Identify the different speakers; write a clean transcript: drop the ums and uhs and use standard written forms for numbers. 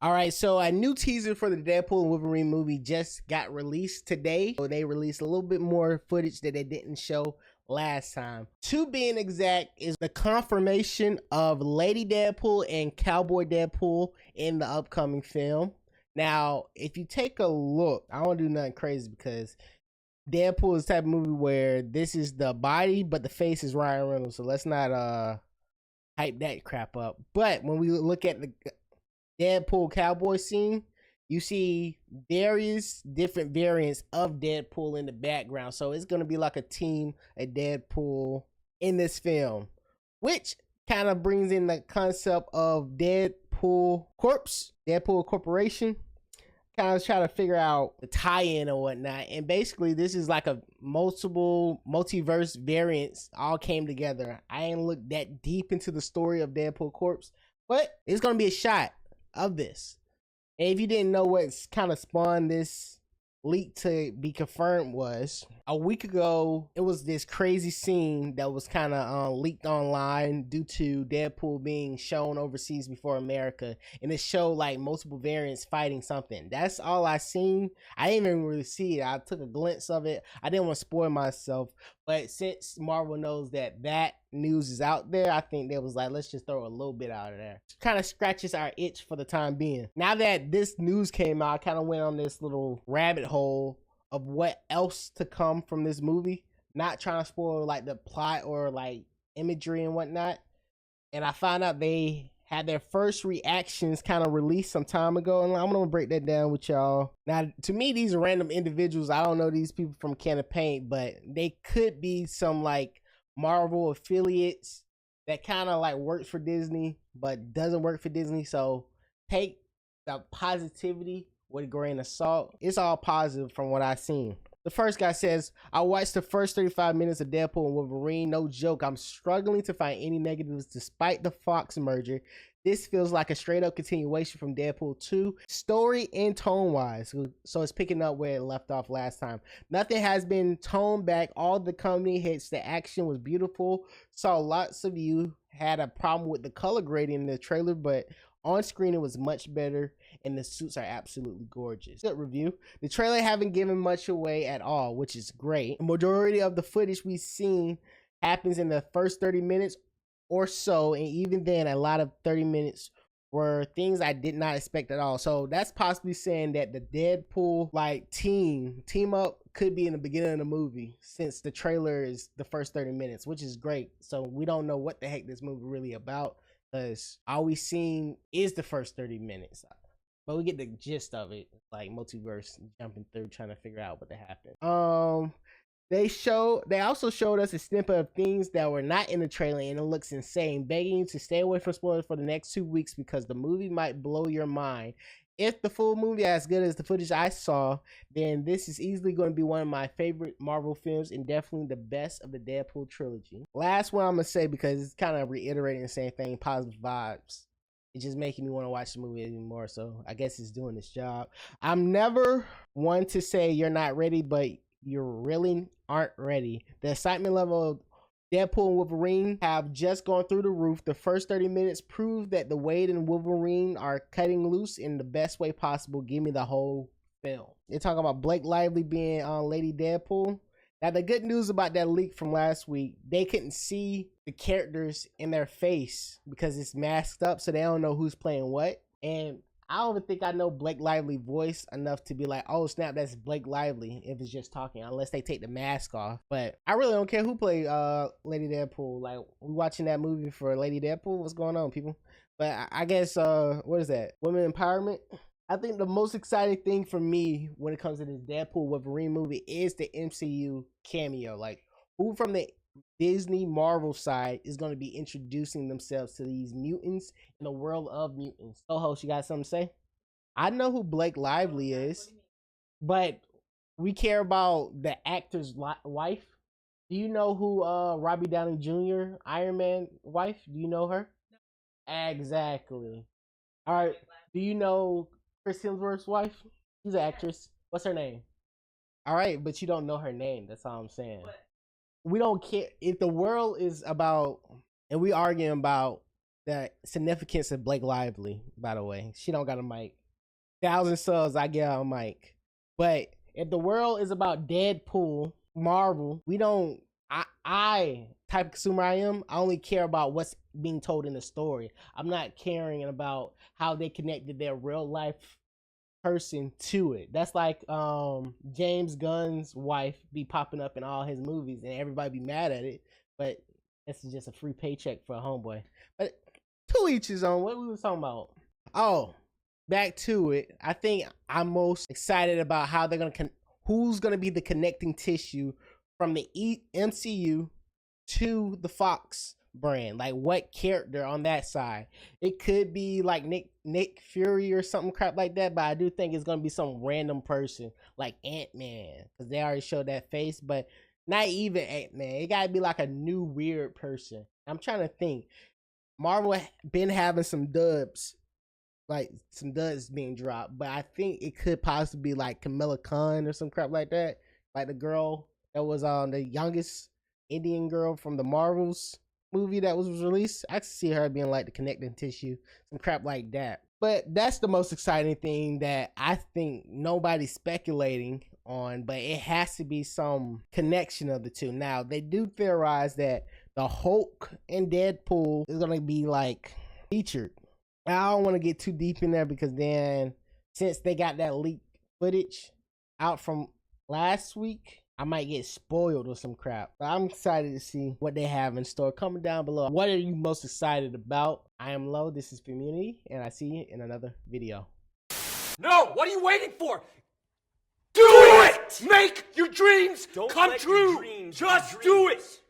Speaker 1: All right, so a new teaser for the Deadpool and Wolverine movie just got released today. So they released a little bit more footage that they didn't show last time. To being exact, is the confirmation of Lady Deadpool and Cowboy Deadpool in the upcoming film. Now, if you take a look, I don't want to do nothing crazy because Deadpool is the type of movie where this is the body, but the face is Ryan Reynolds. So let's not hype that crap up. But when we look at the Deadpool cowboy scene, you see various different variants of Deadpool in the background. So it's going to be like a team of Deadpool in this film, which kind of brings in the concept of Deadpool Corpse, Deadpool Corporation. Kind of try to figure out the tie-in or whatnot. And basically this is like a multiverse variants all came together. I ain't looked that deep into the story of Deadpool Corpse, but it's going to be a shot of this. And if you didn't know what's kind of spawned this leak to be confirmed, was a week ago it was this crazy scene that was kind of leaked online due to Deadpool being shown overseas before America, and it showed like multiple variants fighting something. That's all I seen. I didn't even really see it. I took a glimpse of it. I didn't want to spoil myself, but since Marvel knows that news is out there, I think they was like, let's just throw a little bit out of there. Kind of scratches our itch for the time being. Now that this news came out, I kind of went on this little rabbit hole of what else to come from this movie. Not trying to spoil like the plot or like imagery and whatnot. And I found out they had their first reactions kind of released some time ago, and I'm gonna break that down with y'all. Now, to me, these are random individuals. I don't know these people from Can of Paint, but they could be some like Marvel affiliates that kind of like works for Disney but doesn't work for Disney. So take the positivity with a grain of salt. It's all positive from what I've seen. The first guy says, I watched the first 35 minutes of Deadpool and Wolverine. No joke, I'm struggling to find any negatives despite the Fox merger. This feels like a straight up continuation from Deadpool 2, story and tone wise. So it's picking up where it left off last time. Nothing has been toned back. All the comedy hits. The action was beautiful. Saw lots of you had a problem with the color grading in the trailer, but on screen it was much better, and the suits are absolutely gorgeous. Good review. The trailer haven't given much away at all, which is great. The majority of the footage we've seen happens in the first 30 minutes or so, and even then a lot of 30 minutes were things I did not expect at all. So that's possibly saying that the Deadpool like team up could be in the beginning of the movie, since the trailer is the first 30 minutes, which is great. So we don't know what the heck this movie really about, because all we seen is the first 30 minutes, but we get the gist of it, like multiverse jumping through trying to figure out what happened. They also showed us a snippet of things that were not in the trailer, and it looks insane, begging you to stay away from spoilers for the next 2 weeks because the movie might blow your mind. If the full movie is as good as the footage I saw, then this is easily going to be one of my favorite Marvel films and definitely the best of the Deadpool trilogy. Last one I'm going to say, because it's kind of reiterating the same thing, positive vibes. It's just making me want to watch the movie anymore, so I guess it's doing its job. I'm never one to say you're not ready, but you really aren't ready. The excitement level of Deadpool and Wolverine have just gone through the roof. The first 30 minutes prove that the Wade and Wolverine are cutting loose in the best way possible. Give me the whole film. They're talking about Blake Lively being on Lady Deadpool. Now, the good news about that leak from last week, they couldn't see the characters in their face because it's masked up, so they don't know who's playing what. And I don't even think I know Blake Lively voice enough to be like, oh snap, that's Blake Lively, if it's just talking, unless they take the mask off. But I really don't care who played Lady Deadpool. Like, we watching that movie for Lady Deadpool. What's going on, people? But I guess what is that? Women empowerment? I think the most exciting thing for me when it comes to this Deadpool Wolverine movie is the MCU cameo. Like, who from the Disney Marvel side is going to be introducing themselves to these mutants in the world of mutants? Co-host, you got something to say? I know who Blake Lively is, but we care about the actor's wife. Do you know who Robbie Downey Jr., Iron Man wife? Do you know her? Exactly. All right. Do you know Chris Hemsworth's wife? She's an actress. What's her name? All right, but you don't know her name. That's all I'm saying. We don't care if the world is about, and we arguing about the significance of Blake Lively, by the way. She don't got a mic. 1,000 subs, I get on mic. But if the world is about Deadpool, Marvel, we don't. I type of consumer I am. I only care about what's being told in the story. I'm not caring about how they connected their real life person to it. That's like James Gunn's wife be popping up in all his movies and everybody be mad at it, but this is just a free paycheck for a homeboy. But to each his own. What we was talking about? Oh, back to it. I think I'm most excited about how they're gonna who's gonna be the connecting tissue from the MCU to the Fox brand. Like what character on that side? It could be like Nick Fury or something crap like that, but I do think it's gonna be some random person like Ant-Man, because they already showed that face. But not even Ant-Man. It gotta be like a new weird person. I'm trying to think. Marvel been having some dubs, like some duds being dropped, but I think it could possibly be like Kamala Khan or some crap like that, like the girl that was the youngest Indian girl from the Marvels movie that was released. I could see her being like the connecting tissue, some crap like that. But that's the most exciting thing that I think nobody's speculating on, but it has to be some connection of the two. Now, they do theorize that the Hulk and Deadpool is going to be like featured. I don't want to get too deep in there because then since they got that leaked footage out from last week, I might get spoiled or some crap. But I'm excited to see what they have in store. Comment down below. What are you most excited about? I am Low. This is FILMMUNITY, and I see you in another video.
Speaker 2: No! What are you waiting for? Do it! Make your dreams come true! Just do it!